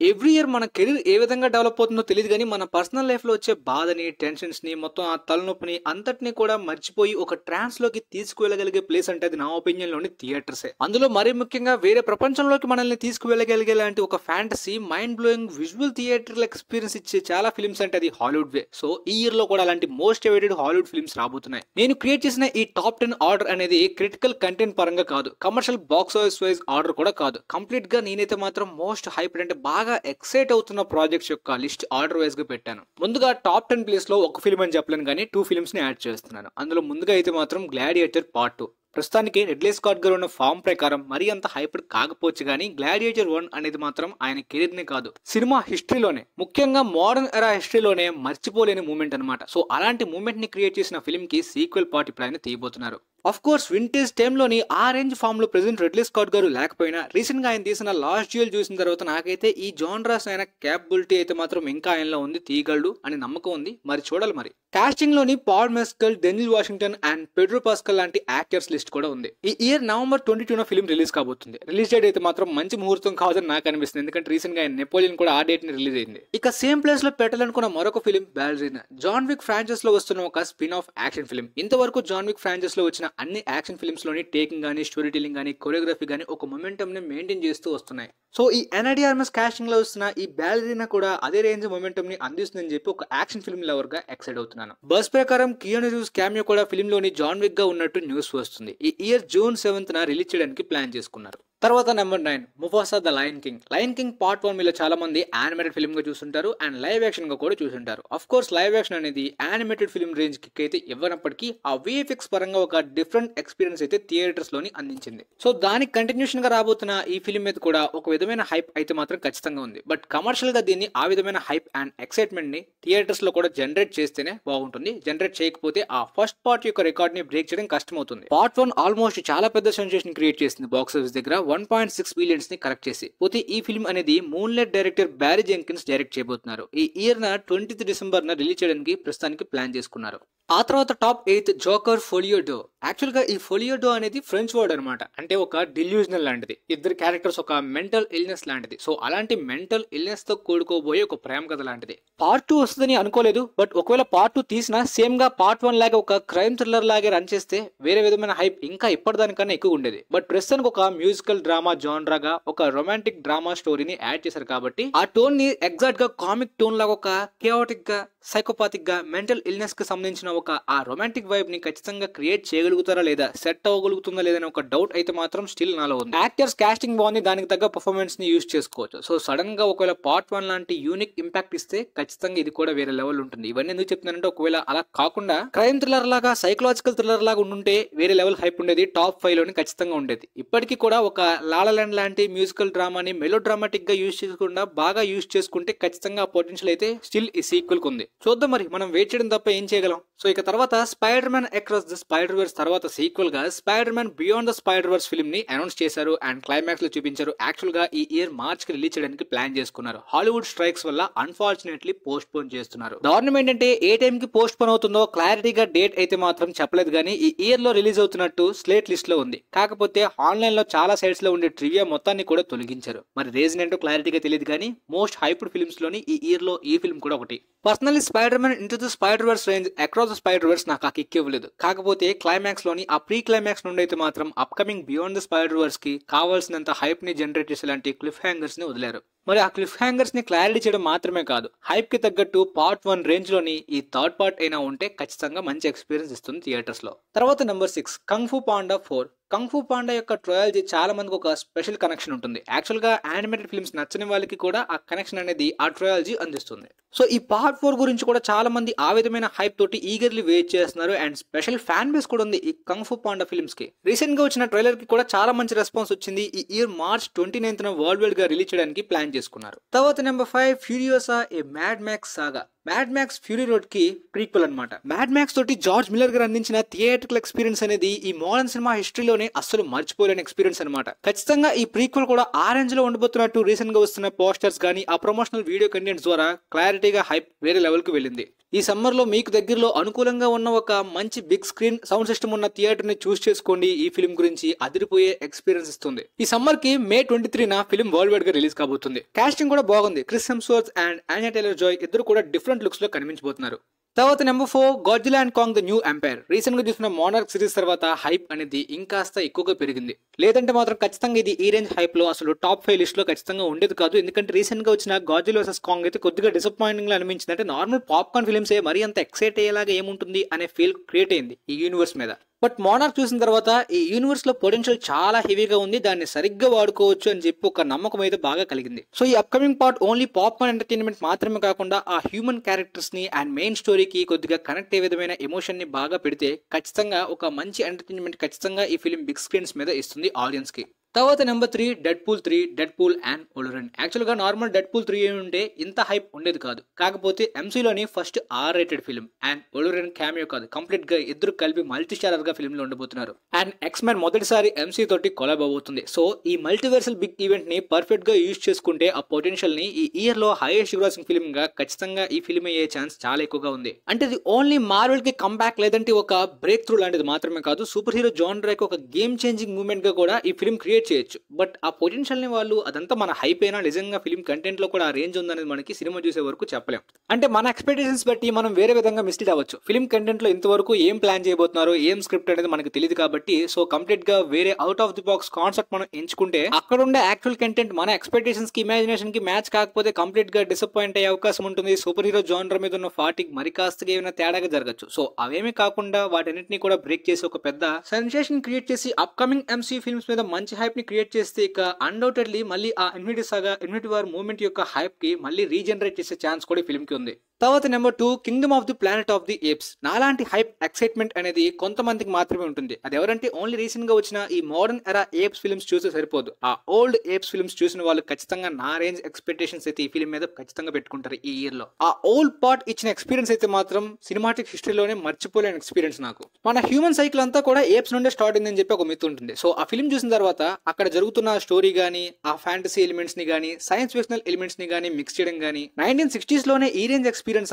Every year మన career ఏ విధంగా develop అవుతుందో తెలియదు కానీ మన పర్సనల్ లైఫ్లో వచ్చే బాధని, టెన్షన్స్ని, మొత్తం ఆ తలనొప్పిని అంతటిని కూడా మర్చిపోయి ఒక ట్రాన్స్లోకి తీసుకువెళ్ళగలిగే ప్లేస్ అంటే అది నా ఒపీనియన్లోని థియేటర్సే. అందులో మరీ ముఖ్యంగా వేరే ప్రపంచంలోకి మనల్ని తీసుకువెళ్ళగలిగే లాంటి ఒక fantasy, mind blowing visual theatre experience ఇచ్చే చాలా ఫిల్మ్స్ అంటే అది హాలీవుడ్ వే. సో ఈ ఇయర్లో కూడా అలాంటి మోస్ట్ అవైటెడ్ హాలీవుడ్ ఫిల్మ్స్ రాబోతున్నాయి. నేను క్రియేట్ చేసిన ఈ టాప్ 10 ఆర్డర్ అనేది క్రిటికల్ కంటెంట్ పరంగా కాదు, commercial box office wise order కూడా కాదు. కంప్లీట్ గా నేనైతే మాత్రం మోస్ట్ హైప్ అంటే బాగా ఎక్సైట్ అవుతున్న ప్రాజెక్ట్స్ యొక్క లిస్ట్ ఆర్డర్ వైజ్ గా పెట్టాను. ముందుగా టాప్ 10 ప్లేస్ లో ఒక ఫిల్మ్ అని చెప్పలేను కానీ 2 ఫిల్మ్స్ ని యాడ్ చేస్తున్నాను. అందులో ముందుగా అయితే మాత్రం గ్లాడియేటర్ పార్ట్ 2. ప్రస్తుతానికి రిడ్లీ స్కాట్ గారు ఉన్న ఫామ్ ప్రకారం మరీ అంత హైప్డ్ కాకపోవచ్చు కానీ గ్లాడియేటర్ 1 అనేది మాత్రం ఆయన కెరీర్ నే కాదు, సినిమా హిస్టరీలోనే, ముఖ్యంగా మోడర్న్ ఎరా హిస్టరీలోనే మర్చిపోలేని మూమెంట్ అనమాట. సో అలాంటి మూమెంట్ ని క్రియేట్ చేసిన ఫిల్మ్ కి సీక్వెల్ పార్ట్ ఇప్పుడు ఆయన తీయబోతున్నారు. ఆఫ్ కోర్స్ వింటేజ్ టైంలోని ఆ రేంజ్ ఫామ్ లో ప్రెసెంట్ రిడ్లీ స్కాట్ గారు లేకపోయినా రీసెంట్ గా ఆయన తీసిన లాస్ట్ డ్యూయల్ చూసిన తర్వాత నాకైతే ఈ జాన్రాస్ అయిన క్యాపబిలిటీ అయితే మాత్రం ఇంకా ఆయనలో ఉంది, తీయగలడు అని నమ్మకం ఉంది. మరి చూడాలి. మరి కాస్టింగ్ లోని Paul Mescal, Denzel Washington and Pedro Pascal లాంటి యాక్టర్స్ లిస్ట్ కూడా ఉంది. ఈ ఇయర్ నవంబర్ 22 ఫిల్మ్ రిలీజ్ కాబోతుంది. రిలీజ్ డేట్ అయితే మాత్రం మంచి ముహూర్తం కావదని నాకు అనిపిస్తుంది, ఎందుకంటే రీసెంట్ గా ఆయన నెపోలియన్ కూడా ఆ డేట్ ని రిలీజ్ అయింది. ఇక సేమ్ ప్లేస్ లో పెట్టాలనుకున్న మరొక ఫిల్మ్ బాలెరినా, జాన్ విక్ ఫ్రాంచైజ్ లో వస్తున్న ఒక స్పిన్ ఆఫ్ యాక్షన్ ఫిల్మ్. ఇంతవరకు జాన్ విక్ ఫ్రాంచైజ్ లో వచ్చిన అన్ని యాక్షన్ ఫిల్మ్స్ లోని టేకింగ్ గానీ, స్టోరీ టెల్లింగ్ గానీ, కొరియోగ్రఫీ గానీ ఒక మొమెంటం ని మెయింటైన్ చేస్తూ వస్తున్నాయి. సో ఈ ఎన్ఐడి ఆర్మస్ కాస్టింగ్ లో వస్తున్న ఈ బాలెరినా కూడా అదే రేంజ్ మొమెంటం ని అందిస్తుందని చెప్పి ఒక యాక్షన్ ఫిల్మ్ లవర్ గా ఎక్సైట్ అవుతున్నాను. బస్ ప్రకారం కియాను రీవ్స్ క్యామియో కూడా ఫిల్మ్ లోని జాన్ విక్ గా ఉన్నట్టు న్యూస్ వస్తుంది. ఈ ఇయర్ జూన్ 7th రిలీజ్ చేయడానికి ప్లాన్ చేసుకున్నారు. తర్వాత number 9 Mufasa the lion king. Lion king part 1 మీలో చాలా మంది యానిమేటెడ్ ఫిల్మ్ గా చూస్తుంటారు అండ్ లైవ్ యాక్షన్ గా కూడా చూస్తుంటారు. అఫ్ కోర్స్ లైవ్ యాక్షన్ అనేది యానిమేటెడ్ ఫిల్మ్ రేంజ్ కిక్ అయితే ఇవ్వనప్పటికీ ఆ విఎఫ్ఎక్స్ పరంగా ఒక డిఫరెంట్ ఎక్స్పీరియన్స్ అయితే థియేటర్స్ లోని అందించింది. సో దానికి కంటిన్యూషన్ గా రాబోతున్న ఈ ఫిల్మ్ మీద కూడా ఒక విధమైన హైప్ అయితే మాత్రం ఖచ్చితంగా ఉంది. బట్ కమర్షియల్ గా దీన్ని ఆ విధమైన హైప్ అండ్ ఎక్సైట్మెంట్ ని థియేటర్స్ లో కూడా జనరేట్ చేస్తేనే బాగుంటుంది. జనరేట్ చేయకపోతే ఆ ఫస్ట్ పార్ట్ యొక్క రికార్డ్ ని బ్రేక్ చేయడం కష్టం అవుతుంది. పార్ట్ 1 ఆల్మోస్ట్ చాలా పెద్ద సెన్సేషన్ క్రియేట్ చేసింది బాక్స్ ఆఫీస్ దగ్గర, 1.6 బిలియన్స్ ని కరెక్ట్ చేసి. పోతే ఈ ఫిల్మ్ అనేది moonlight director Barry Jenkins direct చేయబోతున్నారు. ఈ ఇయర్ 20th December రిలీజ్ చేయడానికి ప్రస్తుతానికి ప్లాన్ చేసుకున్నారు. ఆ తర్వాత టాప్ 8 జోకర్ ఫోలియో డో. యాక్చువల్ గా ఈ ఫోలియో డో అనేది ఫ్రెంచ్ వర్డ్ అనమాట, అంటే ఒక డిల్యూజనల్ లాంటిది. ఇద్దరు క్యారెక్టర్స్ ఒక మెంటల్ ఇల్నెస్ లాంటిది. సో అలాంటి మెంటల్ ఇల్నెస్ తో కూడుకోబోయే ఒక ప్రేమ కథ లాంటిది. పార్ట్ 2 వస్తుందని అనుకోలేదు, బట్ ఒకవేళ పార్ట్ 2 తీసినా సేమ్ గా పార్ట్ 1 లాగా ఒక క్రైమ్ థ్రిల్లర్ లాగే రన్ చేస్తే వేరే విధమైన హైప్ ఇంకా ఇప్పటిదానికన్నా ఎక్కువ ఉండేది. బట్ ప్రస్తుతానికి ఒక మ్యూజికల్ డ్రామా జాన్రాగా ఒక రొమాంటిక్ డ్రామా స్టోరీని యాడ్ చేశారు కాబట్టి ఆ టోన్ ని ఎగ్జాక్ట్ గా కామిక్ టోన్ లాగా ఒక కేయాటిక్ గా, సైకోపాతిక్ గా, మెంటల్ ఇల్నెస్ కి సంబంధించిన ఒక ఆ రొమాంటిక్ వైబ్ ని ఖచ్చితంగా క్రియేట్ చేయగలుగుతారా లేదా, సెట్ అవ్వగలుగుతుందా లేదని ఒక డౌట్ అయితే మాత్రం స్టిల్ నాలో ఉంది. యాక్టర్స్ కాస్టింగ్ బాగుంది, దానికి తగ్గ పర్ఫార్మెన్స్ ని యూజ్ చేసుకోవచ్చు. సో సడన్ గా ఒకవేళ పార్ట్ 1 లాంటి యూనిక్ ఇంపాక్ట్ ఇస్తే ఖచ్చితంగా ఇది కూడా వేరే లెవెల్ ఉంటుంది. ఇవన్నీ ఎందుకు చెప్తున్నానంటే ఒకవేళ అలా కాకుండా క్రైమ్ థ్రిల్లర్ లాగా, సైకలాజికల్ థ్రిల్లర్ లాగా ఉండుంటే వేరే లెవెల్ హైప్ ఉండేది, టాప్ 5 లోని ఖచ్చితంగా ఉండేది. ఇప్పటికీ కూడా ఒక లాలాల్యాండ్ లాంటి మ్యూజికల్ డ్రామాని మెలో డ్రామాటిక్ గా యూజ్ చేసుకుండా బాగా యూజ్ చేసుకుంటే ఖచ్చితంగా పొటెన్షియల్ అయితే స్టిల్ ఈ సీక్వెల్ కు ఉంది. చూద్దాం, మరి మనం వెయిట్ చేయడం తప్ప ఏం చేయగలం. సో ఇక తర్వాత Spider Man Across the Spider Verse తర్వాత సీక్వెల్ గా Spider Man Beyond the Spider Verse film ని అనౌన్స్ చేశారు అండ్ క్లైమాక్స్ లో చూపించారు. యాక్చువల్ గా ఈ ఇయర్ మార్చ్ కి రిలీజ్ చేయడానికి ప్లాన్ చేసుకున్నారు. హాలీవుడ్ స్ట్రైక్స్ వల్ల అన్ఫార్చునేట్లీ పోస్ట్ పోన్ చేస్తున్నారు. దారుణం ఏంటంటే ఏ టైం కి పోస్ట్ పోన్ అవుతుందో క్లారిటీగా డేట్ అయితే మాత్రం చెప్పలేదు, కానీ ఈ ఇయర్ లో రిలీజ్ అవుతున్నట్టు స్లేట్ లిస్ట్ లో ఉంది. కాకపోతే ఆన్లైన్ లో చాలా సైట్స్ లో ఉండే ట్రివియా మొత్తాన్ని కూడా తొలగించారు. మరి రీజన్ ఏంటో క్లారిటీగా తెలియదు, కానీ మోస్ట్ హైప్డ్ ఫిల్మ్స్ లోని ఈ ఇయర్ లో ఈ ఫిల్మ్ కూడా ఒకటి. Personally Spider Man Into the Spider Verse range across the Spider Verse నాకు ఆ కిక్ ఇవ్వలేదు. కాకపోతే క్లైమాక్స్ లోని ఆ ప్రీ క్లైమాక్స్ నుండి అయితే మాత్రం upcoming Beyond the Spider Verse కి కావాల్సినంత హైప్ ని జనరేట్ చేసేలాంటి క్లిఫ్ హ్యాంగర్స్ ని వదిలారు. మరి ఆ క్లిఫ్ హ్యాంగర్స్ ని క్లారిటీ చేయడం మాత్రమే కాదు, హైప్ కి తగ్గట్టు పార్ట్ 1 రేంజ్ లోని ఈ థర్డ్ పార్ట్ అయినా ఉంటే ఖచ్చితంగా మంచి ఎక్స్పీరియన్స్ ఇస్తుంది థియేటర్స్ లో. తర్వాత నెంబర్ 6 కుంగ్ ఫు పాండా 4. కుంగ్ ఫు పాండా యొక్క ట్రయాలజీ చాలా మందికి ఒక స్పెషల్ కనెక్షన్ ఉంటుంది. యాక్చువల్ గా యానిమేటెడ్ ఫిల్మ్స్ నచ్చని వాళ్ళకి కూడా ఆ కనెక్షన్ అనేది ఆ ట్రయాలజీ అందిస్తుంది. సో ఈ పార్ట్ 4 గురించి కూడా చాలా మంది ఆ విధమైన హైప్ తోటి ఈగర్లీ వెయిట్ చేస్తున్నారు అండ్ స్పెషల్ ఫ్యాన్ బేస్ కూడా ఉంది ఈ కుంగ్ ఫు పాండా ఫిల్మ్స్ కి. రీసెంట్ గా వచ్చిన ట్రైలర్ కి కూడా చాలా మంచి రెస్పాన్స్ వచ్చింది. ఈ year March 29th world wide గా రిలీజ్ చేయడానికి ప్లాన్ చేసుకున్నారు. తర్వాత నెంబర్ 5 ఫ్యూరియోసా ఏ మ్యాడ్ మ్యాక్స్ సాగా. మ్యాడ్ మ్యాక్స్ ఫ్యూరీ రోడ్ కి ప్రీక్వెల్ అన్నమాట. మ్యాడ్ మ్యాక్స్ తోటి జార్జ్ మిల్లర్ గారు అందించిన థియేట్రికల్ ఎక్స్పీరియన్స్ అనేది ఈ మోడర్న్ సినిమా హిస్టరీలోనే అస్సలు మర్చిపోలేని ఎక్స్పీరియన్స్ అనమాట. ఖచ్చితంగా ఈ ప్రీక్వెల్ కూడా ఆ రేంజ్ లో ఉండబోతున్నట్టు రీసెంట్ గా వస్తున్న పోస్టర్స్ గానీ ఆ ప్రమోషనల్ వీడియో కంటెంట్స్ ద్వారా క్లారిటీగా హైప్ వేరే లెవెల్ కు వెళ్ళింది. ఈ సమ్మర్ లో మీకు దగ్గరలో అనుకూలంగా ఉన్న ఒక మంచి బిగ్ స్క్రీన్ సౌండ్ సిస్టమ్ ఉన్న థియేటర్ ని చూస్ చేసుకోండి. ఈ ఫిల్మ్ గురించి అదిరిపోయే ఎక్స్పీరియన్స్ ఇస్తుంది. ఈ సమ్మర్ కి May 23న ఫిల్మ్ వరల్డ్ వైడ్ గా రిలీజ్ కాబోతుంది. కాస్టింగ్ కూడా బాగుంది. Chris Hemsworth and Anya Taylor Joy ఇద్దరు కూడా డిఫరెంట్ లుక్స్ లో కనిపించబోతున్నారు. తర్వాత number 4 Godzilla and Kong the New Empire. Recent గా చూసిన మోనార్క్ సిరీస్ తర్వాత హైప్ అనేది ఇంకాస్త ఎక్కువగా పెరిగింది. లేదంటే మాత్రం ఖచ్చితంగా ఇది ఈ రేంజ్ హైప్ లో అసలు టాప్ 5 లిస్ట్ లో ఖచ్చితంగా ఉండేది కాదు. ఎందుకంటే రీసెంట్ గా వచ్చిన గాడ్జిల్లా వర్సెస్ కాంగ్ అయితే కొద్దిగా డిసప్పాయింటింగ్ గా అనిపించింది. అంటే నార్మల్ పాప్కార్న్ ఫిల్మ్స్ మరీ అంత ఎక్సైట్ అయ్యేలాగా ఏముంటుంది అనే ఫీల్ క్రియేట్ అయింది ఈ యూనివర్స్ మీద. బట్ మోనార్క్ చూసిన తర్వాత ఈ యూనివర్స్ లో పొటెన్షియల్ చాలా హెవీగా ఉంది. దాన్ని సరిగ్గా వాడుకోవచ్చు అని చెప్పి ఒక నమ్మకం అయితే బాగా కలిగింది. సో ఈ upcoming part only popcorn entertainment మాత్రమే కాకుండా ఆ హ్యూమన్ క్యారెక్టర్స్ ని అండ్ మెయిన్ స్టోరీకి కొద్దిగా కనెక్ట్ అయ్యే విధమైన ఎమోషన్ ని బాగా పెడితే ఖచ్చితంగా ఒక మంచి ఎంటర్టైన్మెంట్ ఖచ్చితంగా ఈ ఫిల్మ్ బిగ్ స్క్రీన్స్ మీద ఇస్తుంది ఆడియన్స్ కి. తర్వాత number 3 Deadpool 3 Deadpool and Wolverine. Actual గా నార్మల్ డెడ్పూల్ 3 ఉంటే ఇంత హైప్ ఉండేది కాదు. కాకపోతే ఎంసీలోని first R rated film and Wolverine cameo కాదు, కంప్లీట్ గా ఇద్దరు కలిపి మల్టీ స్టారర్ గా ఫిల్మ్ లో ఉండబోతున్నారు. అండ్ X-Men మొదటిసారి ఎంసీ తోటి కొలాబ్ అవబోతుంది. సో ఈ మల్టీవర్సల్ బిగ్ ఈవెంట్ ని పర్ఫెక్ట్ గా యూజ్ చేసుకుంటే ఆ పొటెన్షియల్ ని ఈ ఇయర్ లో హైయెస్ట్ గ్రాసింగ్ ఫిల్మ్ గా ఖచ్చితంగా ఈ ఫిల్మ్ అయ్యే ఛాన్స్ చాలా ఎక్కువగా ఉంది. అంటే ఇది ఓన్లీ మార్వెల్ కి కంబ్యాక్ లేదంటే ఒక బ్రేక్ త్రూ లాంటిది మాత్రమే కాదు, సూపర్ హీరో జానర్ కి ఒక గేమ్ చేంజింగ్ మూవ్మెంట్ గా కూడా ఈ ఫిల్మ్ క్రియేట్ చేయొచ్చు. బట్ ఆ పొటెన్షియల్ ని వాళ్ళు అదంతా మన హైప్ అయినా నిజంగా ఫిల్మ్ కంటెంట్ లో కూడా ఆ రేంజ్ ఉందనేది మనకి సినిమా చూసే వరకు చెప్పలేం. అంటే మన ఎక్స్పెక్టేషన్స్ బట్టి మనం వేరే విధంగా మిస్లీడ్ అవ్వచ్చు. ఫిల్మ్ కంటెంట్ లో ఇంతవరకు ఏం ప్లాన్ చేయబోతున్నారు, ఏం స్క్రిప్ట్ అనేది మనకు తెలియదు కాబట్టి సో కంప్లీట్ గా వేరే out of the box concept మనం ఎంచుకుంటే అక్కడ ఉండే యాక్చువల్ కంటెంట్ మన ఎక్స్పెక్టేషన్స్ కి ఇమాజినేషన్ కి మ్యాచ్ కాకపోతే కంప్లీట్ గా డిసప్పాయింట్ అయ్యే అవకాశం ఉంటుంది. సూపర్ హీరో జానర్ మీద ఉన్న ఫాటిక్ మరి కాస్తగా ఏమైనా తేడాగా జరగచ్చు. సో అవేమీ కాకుండా వాటన్నిటిని కూడా బ్రేక్ చేసి ఒక పెద్ద సెన్సేషన్ క్రియేట్ చేసి అప్కమింగ్ ఎంసీ ఫిల్మ్స్ మీద మంచి హైప్ ని క్రియేట్ చేస్తే ఇక అన్డౌటెడ్లీ మళ్ళీ ఆ ఇన్ఫినిటీ వార్ మూవ్మెంట్ యొక్క హైప్ కి మళ్ళీ రీజనరేట్ చేసే ఛాన్స్ కూడా ఫిల్మ్ కి ఉంది. తర్వాత number 2 Kingdom of the Planet of the apes. నాలాంటి హైప్ ఎక్సైట్మెంట్ అనేది కొంతమందికి మాత్రమే ఉంటుంది. అది ఎవరంటే ఓన్లీ రీసెంట్ గా వచ్చిన ఈ మోడర్న్ ఎరా ఏప్స్ ఫిల్మ్స్ చూస్తే సరిపోదు. ఆ ఓల్డ్ ఏప్స్ ఫిల్మ్స్ చూసిన వాళ్ళు ఖచ్చితంగా నా రేంజ్ ఎక్స్పెక్టేషన్స్ అయితే ఈ ఫిల్మ్ మీద ఖచ్చితంగా పెట్టుకుంటారు ఈ ఇయర్ లో. ఆ ఓల్డ్ పార్ట్ ఇచ్చిన ఎక్స్పీరియన్స్ అయితే మాత్రం సినిమాటిక్ హిస్టరీలోనే మర్చిపోలేని ఎక్స్పీరియన్స్ నాకు. మన హ్యూమన్ సైకిల్ అంతా కూడా ఏప్స్ నుండే స్టార్ట్ అయిందని చెప్పి ఒక మిత్ ఉంటుంది. సో ఆ ఫిల్మ్ చూసిన తర్వాత అక్కడ జరుగుతున్న స్టోరీ గానీ ఆ ఫ్యాంటసీ ఎలిమెంట్స్ ని గానీ సైన్స్ ఫిక్షనల్ ఎలిమెంట్స్ ని గానీ మిక్స్ చేయడం గానీ 1960s లోనే ఈ రేంజ్ ఎక్స్పీరియన్స్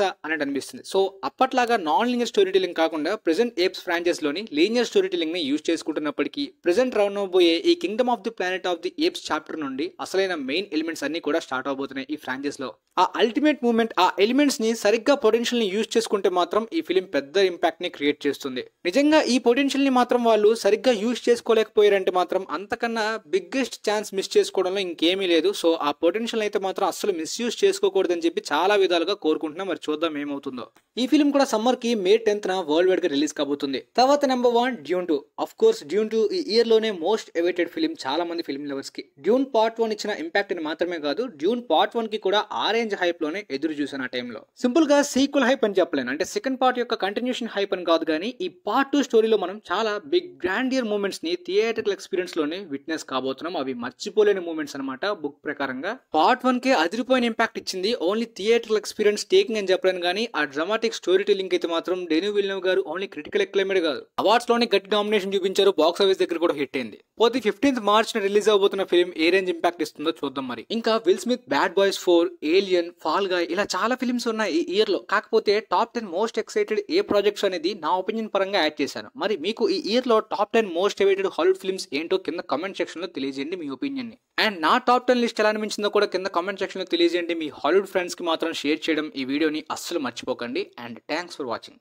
అనేది అనిపిస్తుంది. సో అప్పట్లాగా నాన్ లీనియర్ స్టోరీ టెల్లింగ్ కాకుండా ప్రెజెంట్ ఏప్స్ ఫ్రాంచైజ్ లోని లీనియర్ స్టోరీ టెల్లింగ్ ని యూజ్ చేసుకుంటున్నప్పటికీ ప్రెజెంట్ రాబోయే ఈ Kingdom of the Planet of the Apes chapter నుండి అసలైన మెయిన్ ఎలిమెంట్స్ అన్ని కూడా స్టార్ట్ అవబోతున్నాయి ఈ ఫ్రాంచైజ్ లో. ఆ అల్టిమేట్ మూవ్మెంట్ ఆ ఎలిమెంట్స్ ని సరిగ్గా పొటెన్షియల్ ని యూజ్ చేసుకుంటే మాత్రం ఈ ఫిల్మ్ పెద్ద ఇంపాక్ట్ ని క్రియేట్ చేస్తుంది. నిజంగా ఈ పొటెన్షియల్ ని మాత్రం వాళ్ళు సరిగ్గా యూజ్ చేసుకోలేకపోయారంటే మాత్రం అంతకన్నా బిగ్గెస్ట్ ఛాన్స్ మిస్ చేసుకోవడంలో ఇంకేమీ లేదు. సో ఆ పొటెన్షియల్ అయితే మాత్రం అసలు మిస్యూజ్ చేసుకోకూడదని చెప్పి చాలా విధాలుగా కోరుకుంటున్నా. మరి చూద్దాం ఏమవుతుందో. ఈ ఫిల్మ్ కూడా సమ్మర్ కి May 10th వరల్డ్ వైడ్ గా రిలీజ్ కాబోతుంది. తర్వాత number 1 Dune 2. Of course Dune 2 ఈ ఇయర్ లోనే మోస్ట్ అవైటెడ్ ఫిల్మ్ చాలా మంది ఫిల్మ్ లవర్స్ కి. డ్యూన్ పార్ట్ 1 ఇచ్చిన ఇంపాక్ట్ ని మాత్రమే కాదు, డ్యూన్ పార్ట్ 1 కి కూడా ఆ రేంజ్ హైప్ లోనే ఎదురు చూసిన ఆ టైంలో. సింపుల్ గా సీక్వెల్ హైప్ అని చెప్పలేను, అంటే సెకండ్ పార్ట్ యొక్క కంటిన్యూషన్ హైప్ అని కాదు, కానీ ఈ పార్ట్ 2 స్టోరీలో మనం చాలా బిగ్ గ్రాండియర్ మూమెంట్స్ ని థియేటర్కల్ ఎక్స్పీరియన్స్ లోనే విట్నెస్ కాబోతున్నాం. అవి మర్చిపోలేని మూమెంట్స్ అనమాట. బుక్ ప్రకారంగా పార్ట్ 1 కి అదిరిపోయిన ఇంపాక్ట్ ఇచ్చింది. ఓన్లీ థియేటర్కల్ ఎక్స్పీరియన్స్ టేకింగ్ అని చెప్పలేను, కానీ ఆ డ్రామాటిక్ స్టోరీ టెల్లింగ్ అయితే మాత్రం డెనీ విల్నెవ్ గారు ఓన్లీ క్రిటికల్ ఎక్లైమేట్ కాదు, అవార్డ్స్ లోనే గట్టి డామినేషన్ చూపించారు. బాక్స్ ఆఫీస్ దగ్గర కూడా హిట్ అయింది. పోతే 15th March రిలీజ్ అవబోతున్న ఫిల్మ్ ఏ రేంజ్ ఇంపాక్ట్ ఇస్తుందో చూద్దాం. మరి ఇంకా will Smith bad boys 4, alien, fall guy ఇలా చాలా ఫిల్మ్స్ ఉన్నాయి ఈ ఇయర్ లో. కాకపోతే టాప్ 10 మోస్ట్ ఎక్సైటెడ్ ఏ ప్రాజెక్ట్స్ అనేది నా ఒపీనియన్ పరంగా యాడ్ చేశాను. మరి మీకు ఈ ఇయర్ లో top 10 most awaited Hollywood films ఏంటో కింద కామెంట్ సెక్షన్ లో తెలియజేయండి మీ ఒపీనియన్ ని. అండ్ నా టాప్ 10 లిస్ట్ ఎలా అనిపించిందో కూడా కింద కామెంట్ సెక్షన్ లో తెలియజేయండి. మీ హాలీవుడ్ ఫ్రెండ్స్ కి మాత్రం షేర్ చేయడం ఈ వీడియోని అస్సలు మర్చిపోకండి. And thanks for watching.